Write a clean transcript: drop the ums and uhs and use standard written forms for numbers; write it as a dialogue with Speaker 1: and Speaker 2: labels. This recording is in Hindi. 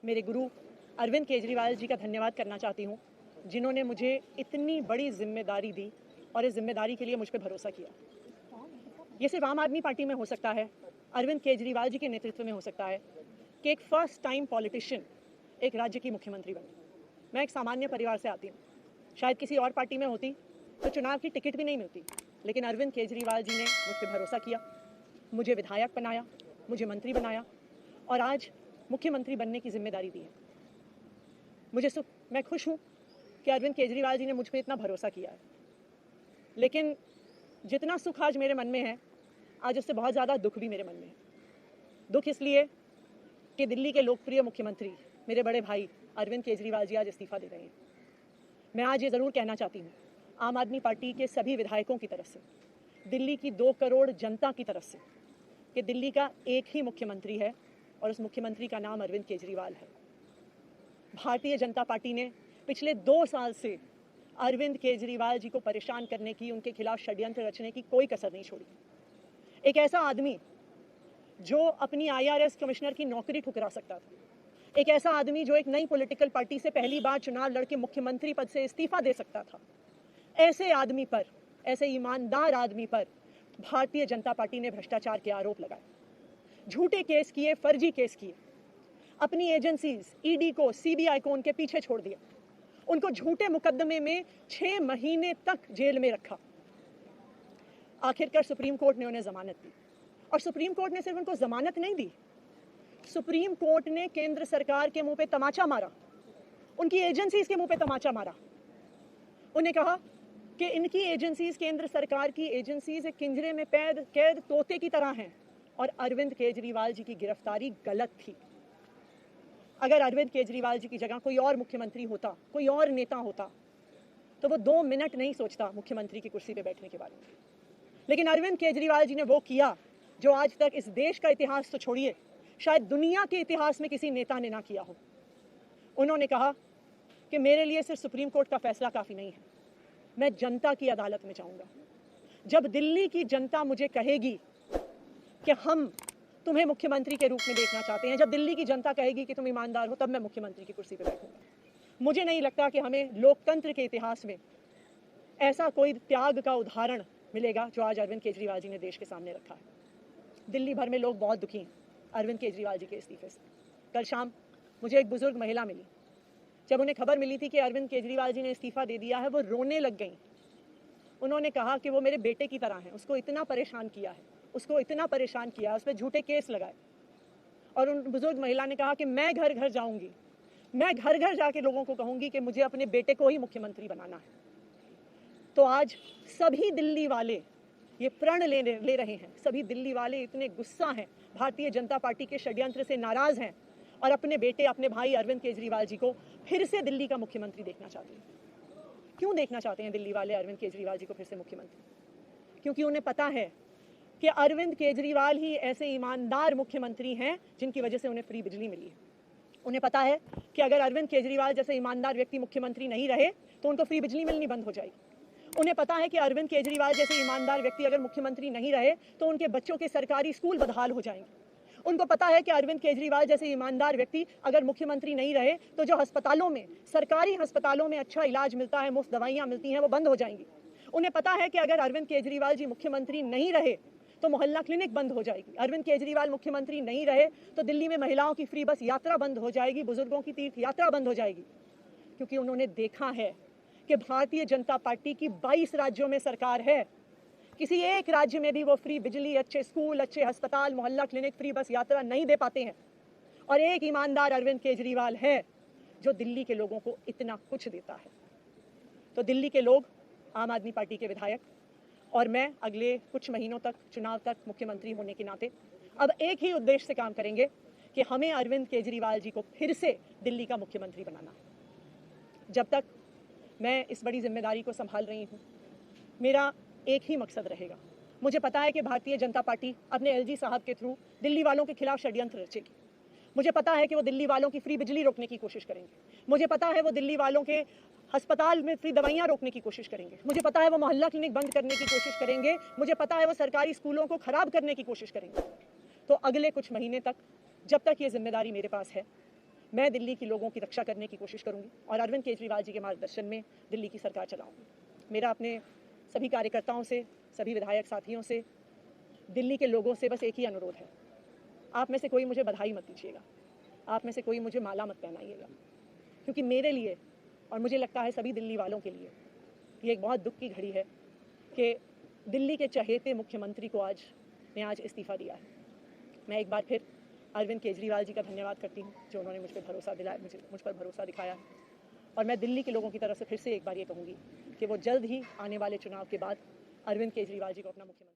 Speaker 1: मेरे गुरु अरविंद केजरीवाल जी का धन्यवाद करना चाहती हूँ, जिन्होंने मुझे इतनी बड़ी जिम्मेदारी दी और इस जिम्मेदारी के लिए मुझ पर भरोसा किया। ये सिर्फ आम आदमी पार्टी में हो सकता है, अरविंद केजरीवाल जी के नेतृत्व में हो सकता है कि एक फर्स्ट टाइम पॉलिटिशियन एक राज्य की मुख्यमंत्री बने। मैं एक सामान्य परिवार से आती हूँ, शायद किसी और पार्टी में होती तो चुनाव की टिकट भी नहीं मिलती, लेकिन अरविंद केजरीवाल जी ने मुझ पर भरोसा किया, मुझे विधायक बनाया, मुझे मंत्री बनाया और आज मुख्यमंत्री बनने की जिम्मेदारी दी है। मैं खुश हूँ कि अरविंद केजरीवाल जी ने मुझ पर इतना भरोसा किया है, लेकिन जितना सुख आज मेरे मन में है, आज उससे बहुत ज़्यादा दुख भी मेरे मन में है। दुख इसलिए कि दिल्ली के लोकप्रिय मुख्यमंत्री मेरे बड़े भाई अरविंद केजरीवाल जी आज इस्तीफा दे रहे हैं। मैं आज ये ज़रूर कहना चाहती हूँ आम आदमी पार्टी के सभी विधायकों की तरफ से, दिल्ली की 2 करोड़ जनता की तरफ से, कि दिल्ली का एक ही मुख्यमंत्री है और उस मुख्यमंत्री का नाम अरविंद केजरीवाल है। भारतीय जनता पार्टी ने पिछले 2 साल से अरविंद केजरीवाल जी को परेशान करने की, उनके खिलाफ षड्यंत्र रचने की कोई कसर नहीं छोड़ी। एक ऐसा आदमी जो अपनी IRS कमिश्नर की नौकरी ठुकरा सकता था, एक ऐसा आदमी जो एक नई पॉलिटिकल पार्टी से पहली बार चुनाव लड़के मुख्यमंत्री पद से इस्तीफा दे सकता था, ऐसे आदमी पर, ऐसे ईमानदार आदमी पर भारतीय जनता पार्टी ने भ्रष्टाचार के आरोप लगाए, झूठे केस किए, फर्जी केस किए, अपनी एजेंसीज ED को, CBI को उनके पीछे छोड़ दिया, उनको झूठे मुकदमे में 6 महीने तक जेल में रखा। आखिरकार सुप्रीम कोर्ट ने उन्हें जमानत दी और सुप्रीम कोर्ट ने सिर्फ उनको जमानत नहीं दी, सुप्रीम कोर्ट ने केंद्र सरकार के मुंह पे तमाचा मारा, उनकी एजेंसीज के मुंह पे तमाचा मारा। उन्हें कहा कि इनकी एजेंसीज, केंद्र सरकार की एजेंसीज एक पिंजरे में कैद तोते की तरह हैं और अरविंद केजरीवाल जी की गिरफ्तारी गलत थी। अगर अरविंद केजरीवाल जी की जगह कोई और मुख्यमंत्री होता, कोई और नेता होता, तो वो 2 मिनट नहीं सोचता मुख्यमंत्री की कुर्सी पे बैठने के बारे में। लेकिन अरविंद केजरीवाल जी ने वो किया जो आज तक इस देश का इतिहास तो छोड़िए, शायद दुनिया के इतिहास में किसी नेता ने ना किया हो। उन्होंने कहा कि मेरे लिए सिर्फ सुप्रीम कोर्ट का फैसला काफ़ी नहीं है, मैं जनता की अदालत में जाऊंगा। जब दिल्ली की जनता मुझे कहेगी कि हम तुम्हें मुख्यमंत्री के रूप में देखना चाहते हैं, जब दिल्ली की जनता कहेगी कि तुम ईमानदार हो, तब मैं मुख्यमंत्री की कुर्सी पर बैठूंगा। मुझे नहीं लगता कि हमें लोकतंत्र के इतिहास में ऐसा कोई त्याग का उदाहरण मिलेगा जो आज अरविंद केजरीवाल जी ने देश के सामने रखा है। दिल्ली भर में लोग बहुत दुखी हैं अरविंद केजरीवाल जी के इस्तीफे से। कल शाम मुझे एक बुजुर्ग महिला मिली, जब उन्हें खबर मिली थी कि अरविंद केजरीवाल जी ने इस्तीफा दे दिया है, वो रोने लग गई। उन्होंने कहा कि वो मेरे बेटे की तरह है, उसको इतना परेशान किया है, उसको इतना परेशान किया, उस पर झूठे केस लगाए। और उन बुजुर्ग महिला ने कहा कि मैं घर घर जाऊंगी, मैं घर घर जाके लोगों को कहूंगी कि मुझे अपने बेटे को ही मुख्यमंत्री बनाना है। तो आज सभी दिल्ली वाले ये प्रण ले रहे हैं, सभी दिल्ली वाले इतने गुस्सा हैं, भारतीय जनता पार्टी के षड्यंत्र से नाराज हैं और अपने बेटे, अपने भाई अरविंद केजरीवाल जी को फिर से दिल्ली का मुख्यमंत्री देखना चाहते हैं। क्यों देखना चाहते हैं दिल्ली वाले अरविंद केजरीवाल जी को फिर से मुख्यमंत्री? क्योंकि उन्हें पता है कि अरविंद केजरीवाल ही ऐसे ईमानदार मुख्यमंत्री हैं जिनकी वजह से उन्हें फ्री बिजली मिली है। उन्हें पता है कि अगर अरविंद केजरीवाल जैसे ईमानदार व्यक्ति मुख्यमंत्री नहीं रहे तो उनको फ्री बिजली मिलनी बंद हो जाएगी। उन्हें पता है कि अरविंद केजरीवाल जैसे ईमानदार व्यक्ति अगर मुख्यमंत्री नहीं रहे तो उनके बच्चों के सरकारी स्कूल बदहाल हो जाएंगे। उनको पता है कि अरविंद केजरीवाल जैसे ईमानदार व्यक्ति अगर मुख्यमंत्री नहीं रहे तो जो अस्पतालों में, सरकारी अस्पतालों में अच्छा इलाज मिलता है, मुफ्त दवाइयां मिलती हैं, वो बंद हो जाएंगी। उन्हें पता है कि अगर अरविंद केजरीवाल जी मुख्यमंत्री नहीं रहे तो मोहल्ला क्लिनिक बंद हो जाएगी। अरविंद केजरीवाल मुख्यमंत्री नहीं रहे तो दिल्ली में महिलाओं की फ्री बस यात्रा बंद हो जाएगी, बुजुर्गों की तीर्थ यात्रा बंद हो जाएगी। क्योंकि उन्होंने देखा है कि भारतीय जनता पार्टी की 22 राज्यों में सरकार है, किसी एक राज्य में भी वो फ्री बिजली, अच्छे स्कूल, अच्छे अस्पताल, मोहल्ला क्लिनिक, फ्री बस यात्रा नहीं दे पाते हैं। और एक ईमानदार अरविंद केजरीवाल है जो दिल्ली के लोगों को इतना कुछ देता है। तो दिल्ली के लोग, आम आदमी पार्टी के विधायक और मैं अगले कुछ महीनों तक, चुनाव तक मुख्यमंत्री होने के नाते अब एक ही उद्देश्य से काम करेंगे कि हमें अरविंद केजरीवाल जी को फिर से दिल्ली का मुख्यमंत्री बनाना है। जब तक मैं इस बड़ी जिम्मेदारी को संभाल रही हूँ, मेरा एक ही मकसद रहेगा। मुझे पता है कि भारतीय जनता पार्टी अपने LG साहब के थ्रू दिल्ली वालों के खिलाफ षड्यंत्र रचेगी। मुझे पता है कि वो दिल्ली वालों की फ्री बिजली रोकने की कोशिश करेंगे। मुझे पता है वो दिल्ली वालों के अस्पताल में फ्री दवाइयां रोकने की कोशिश करेंगे। मुझे पता है वो मोहल्ला क्लिनिक बंद करने की कोशिश करेंगे। मुझे पता है वो सरकारी स्कूलों को खराब करने की कोशिश करेंगे। तो अगले कुछ महीने तक, जब तक ये जिम्मेदारी मेरे पास है, मैं दिल्ली के लोगों की रक्षा करने की कोशिश करूंगी और अरविंद केजरीवाल जी के मार्गदर्शन में दिल्ली की सरकार चलाऊंगी। मेरा अपने सभी कार्यकर्ताओं से, सभी विधायक साथियों से, दिल्ली के लोगों से बस एक ही अनुरोध है, आप में से कोई मुझे बधाई मत दीजिएगा, आप में से कोई मुझे माला मत पहनाइएगा, क्योंकि मेरे लिए और मुझे लगता है सभी दिल्ली वालों के लिए ये एक बहुत दुख की घड़ी है कि दिल्ली के चहेते मुख्यमंत्री को आज इस्तीफ़ा दिया है। मैं एक बार फिर अरविंद केजरीवाल जी का धन्यवाद करती हूँ जो उन्होंने मुझ पर भरोसा दिलाया, मुझ पर भरोसा दिखाया। और मैं दिल्ली के लोगों की तरफ से फिर से एक बार ये कहूँगी कि वो जल्द ही आने वाले चुनाव के बाद अरविंद केजरीवाल जी को अपना मुख्यमंत्री